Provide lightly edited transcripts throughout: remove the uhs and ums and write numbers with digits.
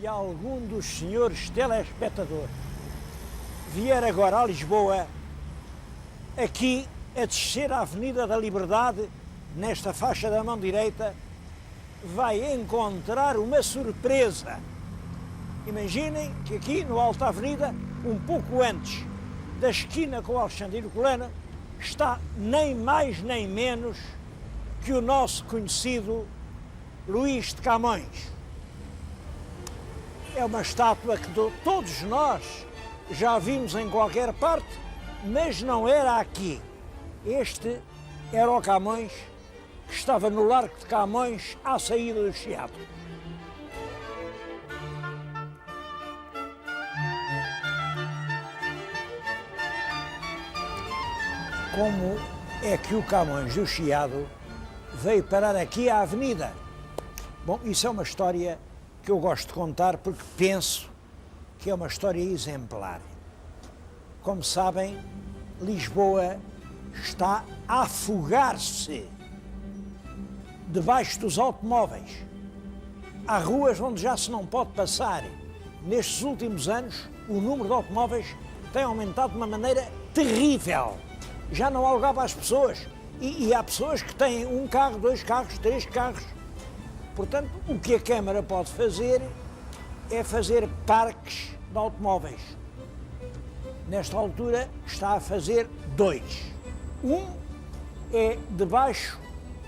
Se algum dos senhores telespectadores vier agora a Lisboa, aqui a descer a Avenida da Liberdade, nesta faixa da mão direita, vai encontrar uma surpresa. Imaginem que aqui no Alto da Avenida, um pouco antes da esquina com o Alexandre Colano, está nem mais nem menos que o nosso conhecido Luís de Camões. É uma estátua que todos nós já vimos em qualquer parte, mas não era aqui. Este era o Camões que estava no Largo de Camões à saída do Chiado. Como é que o Camões do Chiado veio parar aqui à avenida? Bom, isso é uma história que eu gosto de contar porque penso que é uma história exemplar. Como sabem, Lisboa está a afogar-se debaixo dos automóveis. Há ruas onde já se não pode passar. Nestes últimos anos, o número de automóveis tem aumentado de uma maneira terrível. Já não há lugar para as pessoas. E há pessoas que têm um carro, dois carros, três carros. Portanto, o que a Câmara pode fazer é fazer parques de automóveis. Nesta altura está a fazer dois. Um é debaixo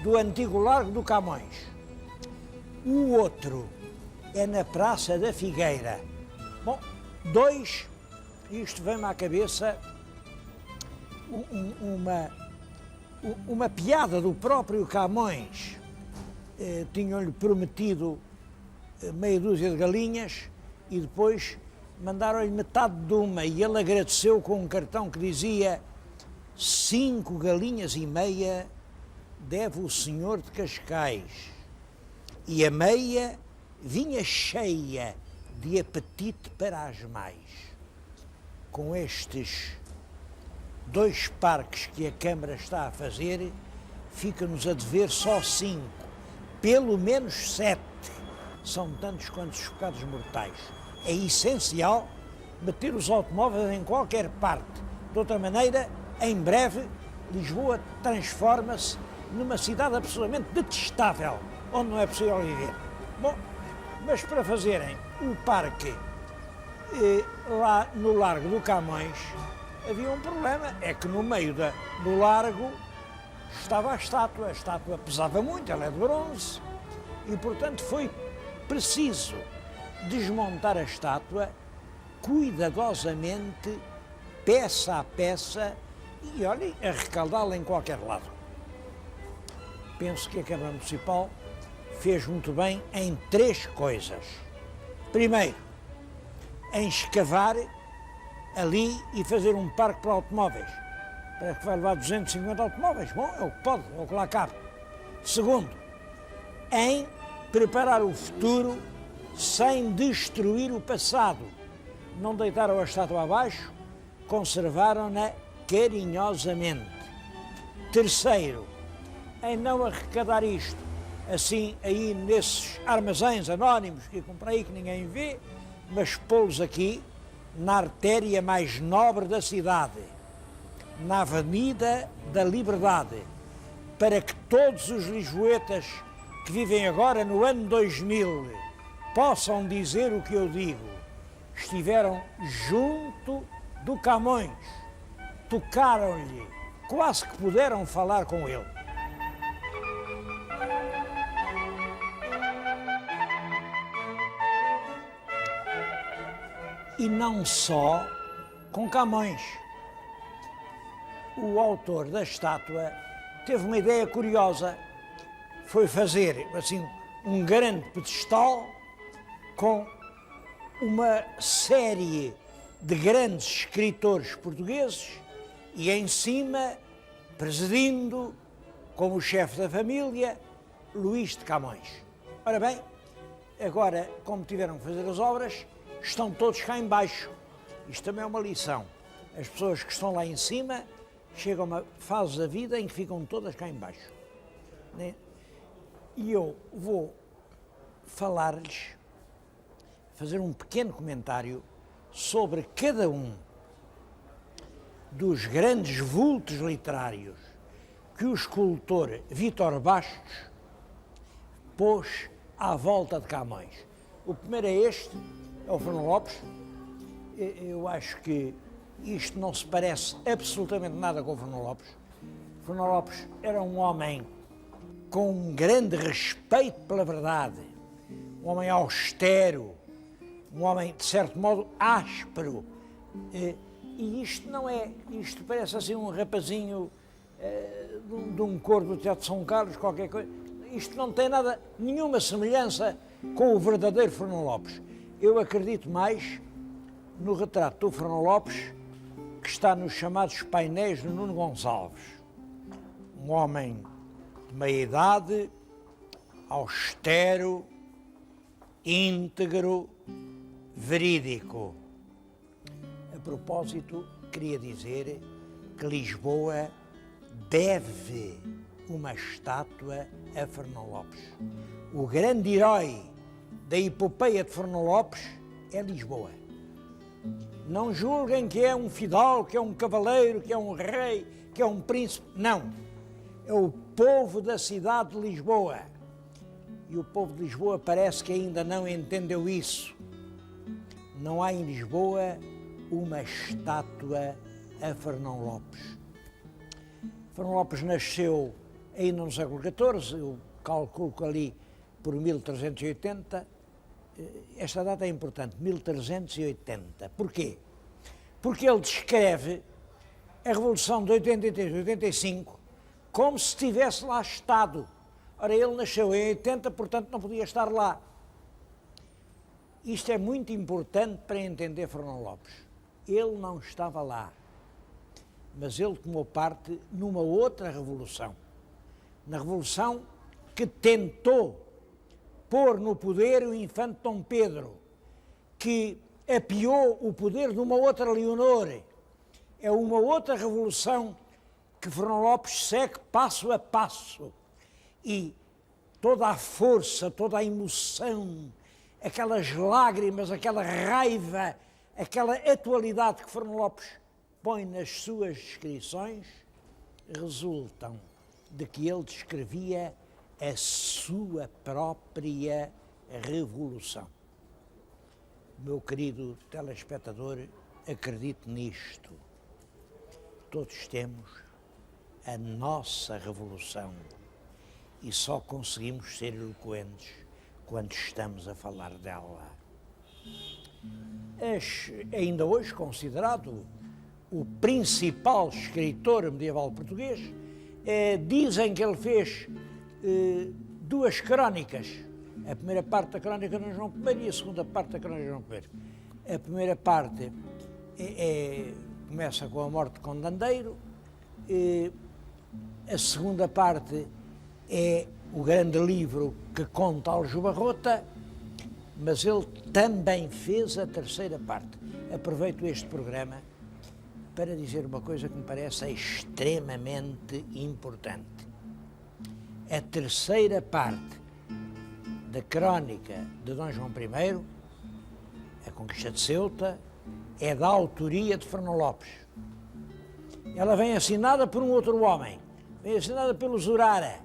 do antigo Largo do Camões. O outro é na Praça da Figueira. Bom, dois, isto vem-me à cabeça uma piada do próprio Camões. Tinham-lhe prometido meia dúzia de galinhas e depois mandaram-lhe metade de uma e ele agradeceu com um cartão que dizia: 5 galinhas e meia deve o senhor de Cascais. E a meia vinha cheia de apetite para as mais. Com estes dois parques que a Câmara está a fazer, fica-nos a dever só 5, pelo menos 7. São tantos quanto os pecados mortais. É essencial meter os automóveis em qualquer parte. De outra maneira, em breve, Lisboa transforma-se numa cidade absolutamente detestável, onde não é possível viver. Bom, mas para fazerem o parque lá no Largo do Camões, havia um problema, é que no meio do largo estava a estátua pesava muito, ela é de bronze, e portanto foi preciso desmontar a estátua cuidadosamente, peça a peça, e olhem, arrecaldá-la em qualquer lado. Penso que a Câmara Municipal fez muito bem em 3 coisas. Primeiro, em escavar ali e fazer um parque para automóveis. Parece que vai levar 250 automóveis. Bom, é o que pode, é o que lá cabe. Segundo, em preparar o futuro sem destruir o passado. Não deitaram a estátua abaixo, conservaram-na carinhosamente. Terceiro, em não arrecadar isto assim aí nesses armazéns anónimos que comprei que ninguém vê, mas pô-los aqui na artéria mais nobre da cidade, na Avenida da Liberdade, para que todos os lisboetas que vivem agora no ano 2000 possam dizer o que eu digo. Estiveram junto do Camões, tocaram-lhe, quase que puderam falar com ele. E não só com Camões. O autor da estátua teve uma ideia curiosa. Foi fazer assim um grande pedestal com uma série de grandes escritores portugueses e em cima, presidindo como chefe da família, Luís de Camões. Ora bem, agora, como tiveram que fazer as obras, estão todos cá em baixo. Isto também é uma lição. As pessoas que estão lá em cima chegam a uma fase da vida em que ficam todas cá em baixo. E eu vou falar-lhes fazer um pequeno comentário sobre cada um dos grandes vultos literários que o escultor Vítor Bastos pôs à volta de Camões. O primeiro é este, é o Fernão Lopes. Eu acho que isto não se parece absolutamente nada com o Fernão Lopes. O Fernão Lopes era um homem com um grande respeito pela verdade, um homem austero, um homem, de certo modo, áspero. E isto não é, isto parece assim um rapazinho de um coro do Teatro de São Carlos, qualquer coisa. Isto não tem nada, nenhuma semelhança com o verdadeiro Fernão Lopes. Eu acredito mais no retrato do Fernão Lopes que está nos chamados painéis do Nuno Gonçalves. Um homem de meia idade, austero, íntegro, verídico. A propósito, queria dizer que Lisboa deve uma estátua a Fernão Lopes. O grande herói da epopeia de Fernão Lopes é Lisboa. Não julguem que é um fidalgo, que é um cavaleiro, que é um rei, que é um príncipe. Não. É o povo da cidade de Lisboa. E o povo de Lisboa parece que ainda não entendeu isso. Não há em Lisboa uma estátua a Fernão Lopes. Fernão Lopes nasceu ainda no século XIV, eu calculo que ali por 1380. Esta data é importante, 1380. Porquê? Porque ele descreve a Revolução de 83 e 85 como se tivesse lá estado. Ora, ele nasceu em 80, portanto não podia estar lá. Isto é muito importante para entender Fernão Lopes. Ele não estava lá, mas ele tomou parte numa outra revolução. Na revolução que tentou pôr no poder o infante Dom Pedro, que apiou o poder de uma outra Leonor. É uma outra revolução que Fernão Lopes segue passo a passo. E toda a força, toda a emoção, aquelas lágrimas, aquela raiva, aquela atualidade que Fernão Lopes põe nas suas descrições, resultam de que ele descrevia a sua própria revolução. Meu querido telespectador, acredite nisto. Todos temos a nossa revolução e só conseguimos ser eloquentes quando estamos a falar dela. É ainda hoje considerado o principal escritor medieval português. Dizem que ele fez duas crónicas. A primeira parte da crónica de João I e a segunda parte da crónica de João I. A primeira parte começa com a morte de Condandeiro, a segunda parte é o grande livro que conta Aljubarrota, mas ele também fez a terceira parte. Aproveito este programa para dizer uma coisa que me parece extremamente importante. A terceira parte da crónica de Dom João I, a conquista de Ceuta, é da autoria de Fernão Lopes. Ela vem assinada por um outro homem, vem assinada pelo Zurara,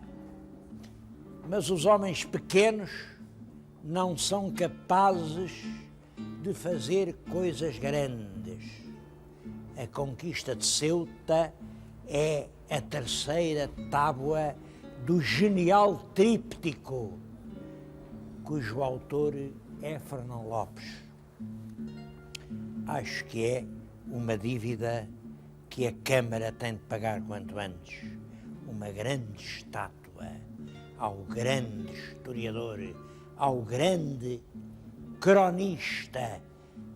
mas os homens pequenos não são capazes de fazer coisas grandes. A conquista de Ceuta é a terceira tábua do genial tríptico, cujo autor é Fernão Lopes. Acho que é uma dívida que a Câmara tem de pagar quanto antes. Uma grande estátua ao grande historiador, ao grande cronista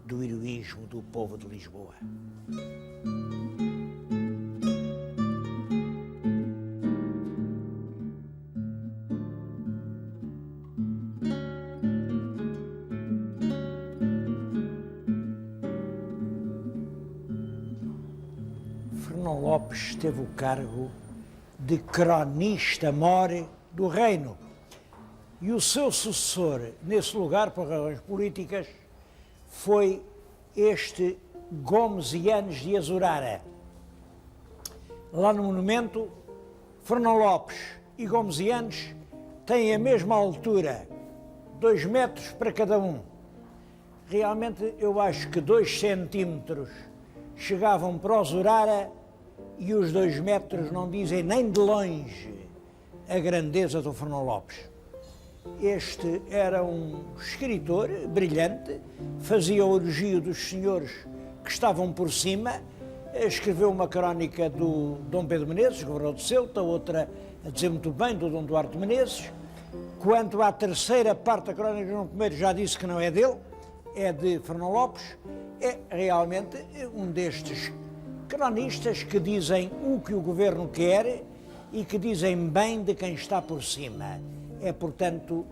do heroísmo do povo de Lisboa. Fernão Lopes teve o cargo de cronista-mor do reino. E o seu sucessor, nesse lugar, por razões políticas, foi este Gomes e Anes de Azurara. Lá no monumento, Fernão Lopes e Gomes e Anes têm a mesma altura, 2 metros para cada um. Realmente eu acho que 2 centímetros chegavam para o Zurara e os 2 metros não dizem nem de longe a grandeza do Fernão Lopes. Este era um escritor brilhante, fazia o elogio dos senhores que estavam por cima, escreveu uma crónica do Dom Pedro Menezes, governador de Ceuta, outra a dizer muito bem do Dom Duarte Menezes. Quanto à terceira parte da crónica de João I, já disse que não é dele, é de Fernão Lopes. É realmente um destes cronistas que dizem o que o governo quer e que dizem bem de quem está por cima. É, portanto,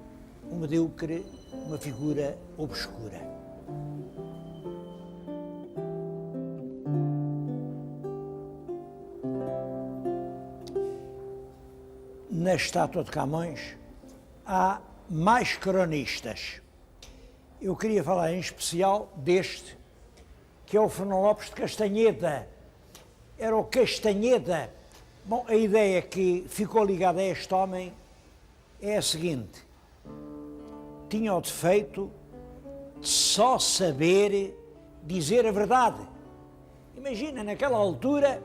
um medíocre, uma figura obscura. Na estátua de Camões há mais cronistas. Eu queria falar em especial deste, que é o Fernão Lopes de Castanheda. Era o Castanheda. Bom, a ideia que ficou ligada a este homem é a seguinte: tinha o defeito de só saber dizer a verdade. Imagina, naquela altura,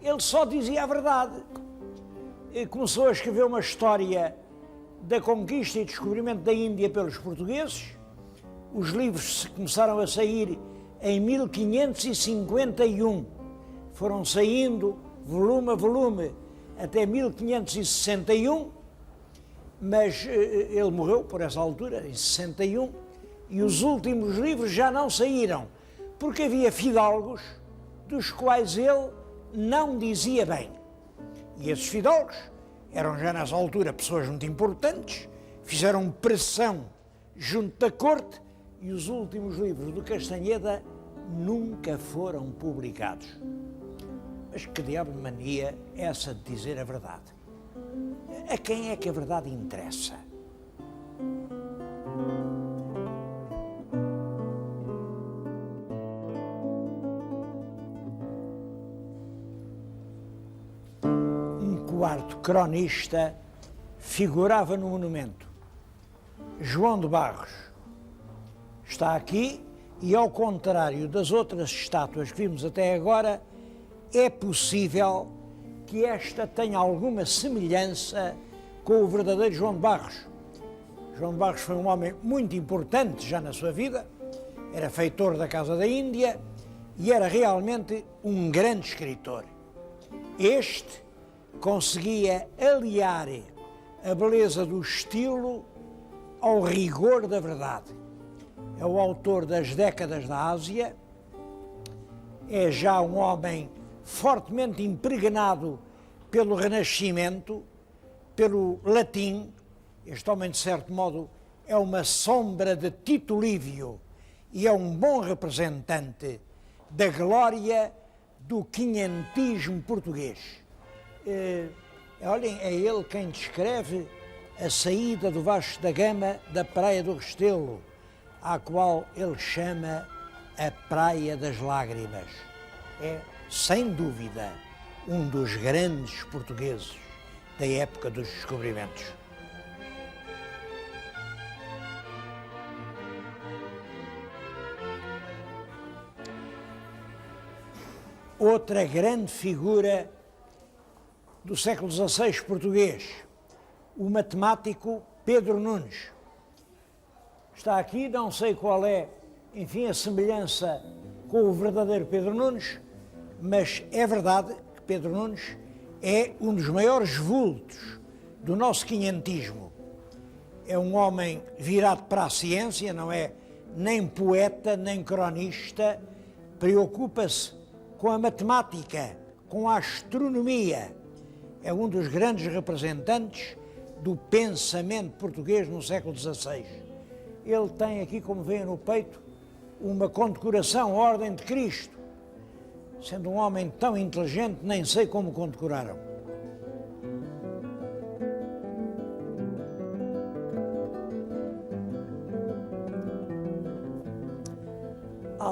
ele só dizia a verdade. Começou a escrever uma história da conquista e descobrimento da Índia pelos portugueses. Os livros começaram a sair em 1551. Foram saindo volume a volume até 1561, mas ele morreu por essa altura, em 61, e os últimos livros já não saíram, porque havia fidalgos dos quais ele não dizia bem. E esses fidalgos eram já nessa altura pessoas muito importantes, fizeram pressão junto da corte e os últimos livros do Castanheda nunca foram publicados. Mas que diabo de mania é essa de dizer a verdade? A quem é que a verdade interessa? Um quarto cronista figurava no monumento. João de Barros está aqui e, ao contrário das outras estátuas que vimos até agora, é possível que esta tenha alguma semelhança com o verdadeiro João de Barros. João de Barros foi um homem muito importante já na sua vida, era feitor da Casa da Índia e era realmente um grande escritor. Este conseguia aliar a beleza do estilo ao rigor da verdade. É o autor das Décadas da Ásia, é já um homem fortemente impregnado pelo Renascimento, pelo latim. Este homem, de certo modo, é uma sombra de Tito Livio e é um bom representante da glória do quinhentismo português. Olhem, é ele quem descreve a saída do Vasco da Gama da Praia do Restelo, à qual ele chama a Praia das Lágrimas. É, sem dúvida, um dos grandes portugueses da época dos descobrimentos. Outra grande figura do século XVI português, o matemático Pedro Nunes. Está aqui, não sei qual é, enfim, a semelhança com o verdadeiro Pedro Nunes, mas é verdade que Pedro Nunes é um dos maiores vultos do nosso quinhentismo. É um homem virado para a ciência, não é nem poeta, nem cronista, preocupa-se com a matemática, com a astronomia. É um dos grandes representantes do pensamento português no século XVI. Ele tem aqui, como veem no peito, uma condecoração, a Ordem de Cristo. Sendo um homem tão inteligente, nem sei como condecoraram.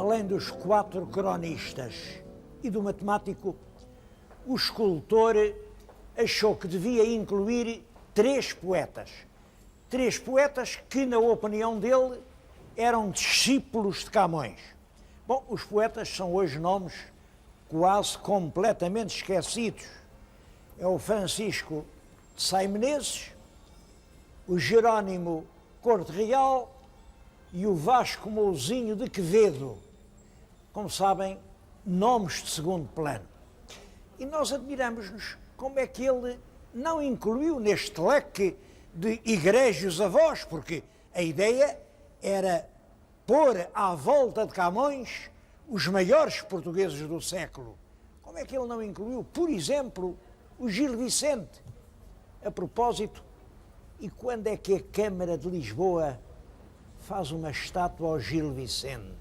além dos 4 cronistas e do matemático, o escultor achou que devia incluir 3 poetas. 3 poetas que, na opinião dele, eram discípulos de Camões. Bom, os poetas são hoje nomes quase completamente esquecidos. É o Francisco de Sá Menezes, o Jerónimo Corte Real e o Vasco Mouzinho de Quevedo. Como sabem, nomes de segundo plano. E nós admiramos-nos como é que ele não incluiu neste leque de egrégios avós, porque a ideia era pôr à volta de Camões os maiores portugueses do século. Como é que ele não incluiu, por exemplo, o Gil Vicente? A propósito, e quando é que a Câmara de Lisboa faz uma estátua ao Gil Vicente?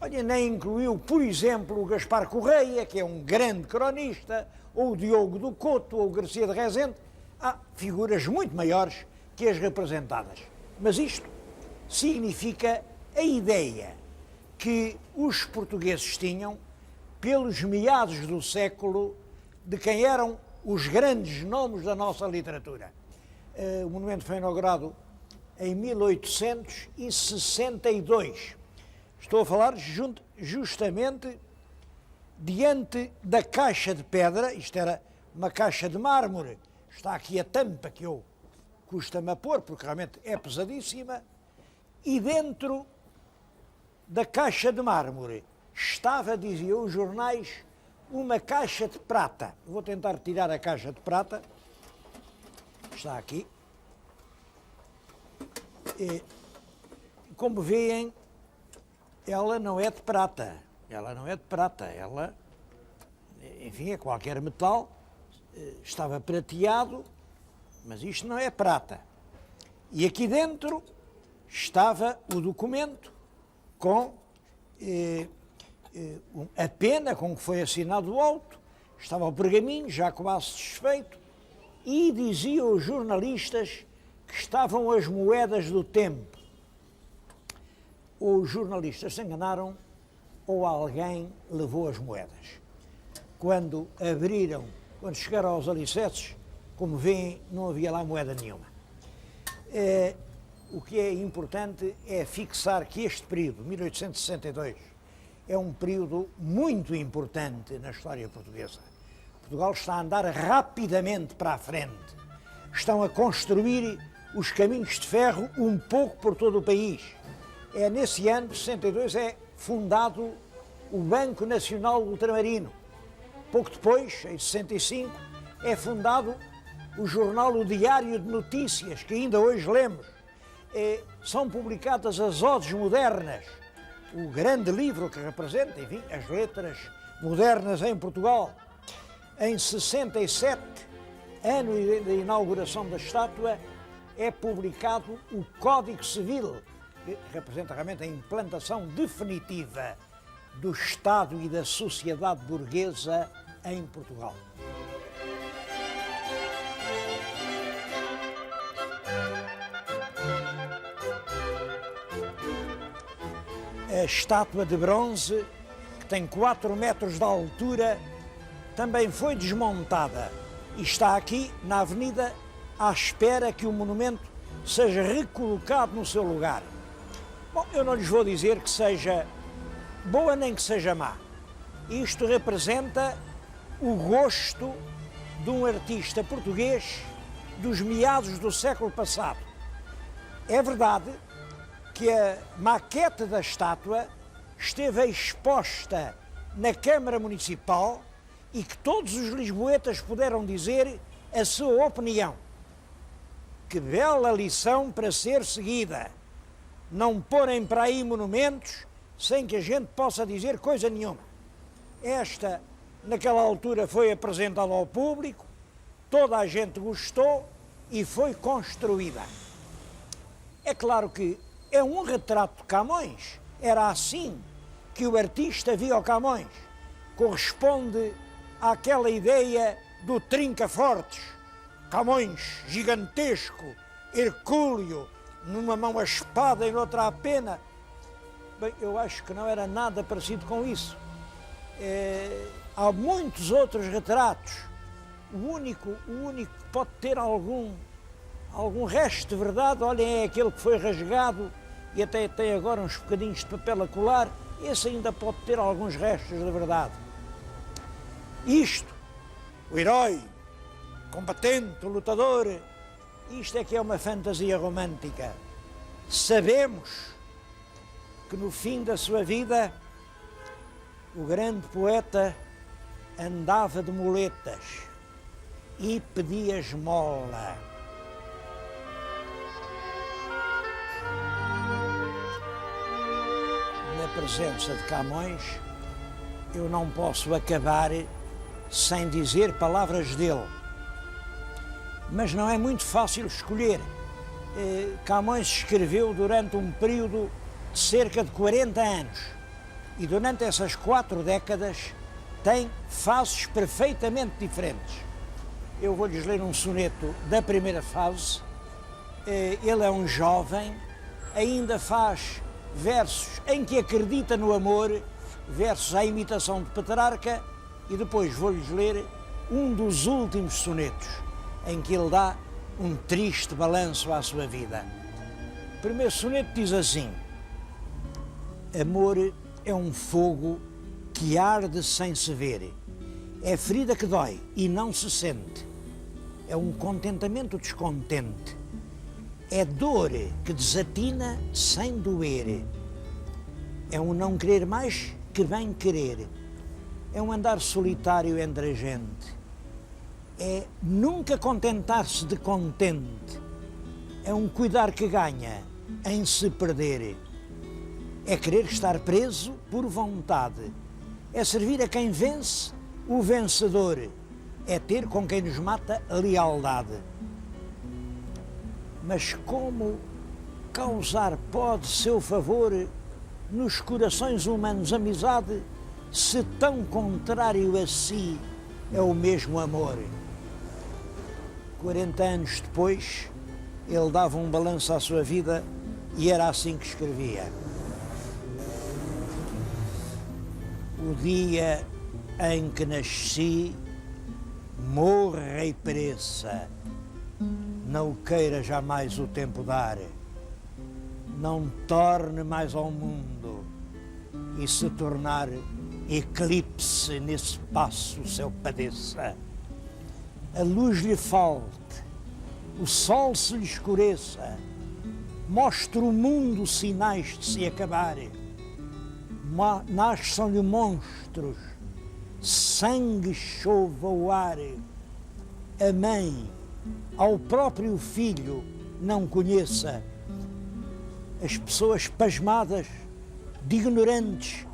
Olha, nem incluiu, por exemplo, o Gaspar Correia, que é um grande cronista, ou o Diogo do Couto, ou o Garcia de Rezende. Há figuras muito maiores que as representadas. Mas isto significa a ideia que os portugueses tinham, pelos meados do século, de quem eram os grandes nomes da nossa literatura. O monumento foi inaugurado em 1862. Estou a falar justamente diante da caixa de pedra. Isto era uma caixa de mármore. Está aqui a tampa que eu custa-me a pôr, porque realmente é pesadíssima. E dentro da caixa de mármore estava, diziam os jornais, uma caixa de prata. Vou tentar retirar a caixa de prata. Está aqui. E, como veem, ela não é de prata. Ela não é de prata. Ela, enfim, é qualquer metal. Estava prateado, mas isto não é prata. E aqui dentro estava o documento com a pena com que foi assinado o auto, estava o pergaminho já quase desfeito, e diziam os jornalistas que estavam as moedas do tempo. Os jornalistas se enganaram ou alguém levou as moedas. Quando chegaram aos alicerces, como veem, não havia lá moeda nenhuma. O que é importante é fixar que este período, 1862, é um período muito importante na história portuguesa. Portugal está a andar rapidamente para a frente. Estão a construir os caminhos de ferro um pouco por todo o país. É nesse ano, 62, é fundado o Banco Nacional Ultramarino. Pouco depois, em 65, é fundado o jornal O Diário de Notícias, que ainda hoje lemos. São publicadas as Odes Modernas, o grande livro que representa, enfim, as letras modernas em Portugal. Em 67, ano da inauguração da estátua, é publicado o Código Civil, que representa realmente a implantação definitiva do Estado e da sociedade burguesa em Portugal. A estátua de bronze, que tem 4 metros de altura, também foi desmontada e está aqui na avenida à espera que o monumento seja recolocado no seu lugar. Bom, eu não lhes vou dizer que seja boa nem que seja má. Isto representa o gosto de um artista português dos meados do século passado. É verdade que a maquete da estátua esteve exposta na Câmara Municipal e que todos os lisboetas puderam dizer a sua opinião. Que bela lição para ser seguida. Não porem para aí monumentos sem que a gente possa dizer coisa nenhuma. Esta, naquela altura, foi apresentada ao público, toda a gente gostou e foi construída. É claro que é um retrato de Camões. Era assim que o artista via o Camões. Corresponde àquela ideia do trinca-fortes. Camões gigantesco, hercúleo, numa mão a espada e noutra a pena. Bem, eu acho que não era nada parecido com isso. Há muitos outros retratos. O único que pode ter algum resto de verdade, olhem, é aquele que foi rasgado e até tem agora uns bocadinhos de papel a colar. Esse ainda pode ter alguns restos de verdade. Isto, o herói, o combatente, o lutador, isto é que é uma fantasia romântica. Sabemos que no fim da sua vida o grande poeta andava de muletas e pedia esmola. Na presença de Camões, eu não posso acabar sem dizer palavras dele. Mas não é muito fácil escolher. Camões escreveu durante um período de cerca de 40 anos e durante essas 4 décadas tem fases perfeitamente diferentes. Eu vou-lhes ler um soneto da primeira fase. Ele é um jovem, ainda faz versos em que acredita no amor, versos à imitação de Petrarca, e depois vou-lhes ler um dos últimos sonetos, em que ele dá um triste balanço à sua vida. O primeiro soneto diz assim: amor é um fogo que arde sem se ver, é ferida que dói e não se sente, é um contentamento descontente, é dor que desatina sem doer, é um não querer mais que bem querer, é um andar solitário entre a gente, é nunca contentar-se de contente, é um cuidar que ganha em se perder, é querer estar preso por vontade, é servir a quem vence o vencedor, é ter com quem nos mata a lealdade. Mas como causar pode seu favor nos corações humanos amizade, se tão contrário a si é o mesmo amor? 40 anos depois, ele dava um balanço à sua vida e era assim que escrevia: o dia em que nasci morra e pereça, não queira jamais o tempo dar, não torne mais ao mundo e se tornar eclipse nesse passo seu padeça. A luz lhe falte, o sol se lhe escureça, mostre o mundo sinais de se acabar, nasçam-lhe monstros, sangue chova o ar, a mãe ao próprio filho não conheça, as pessoas pasmadas, de ignorantes,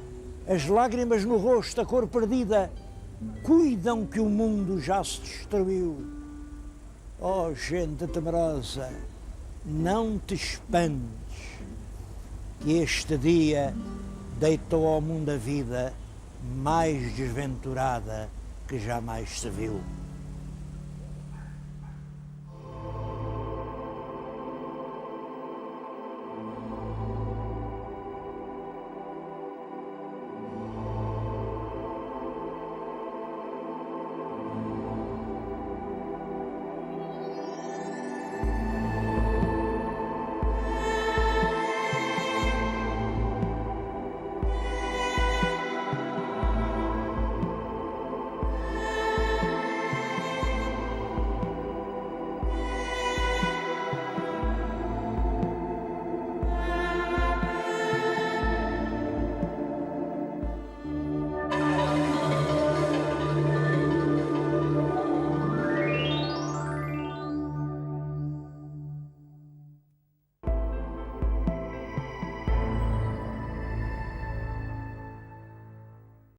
as lágrimas no rosto, a cor perdida, cuidam que o mundo já se destruiu. Oh, gente temerosa, não te espantes, que este dia deitou ao mundo a vida mais desventurada que jamais se viu.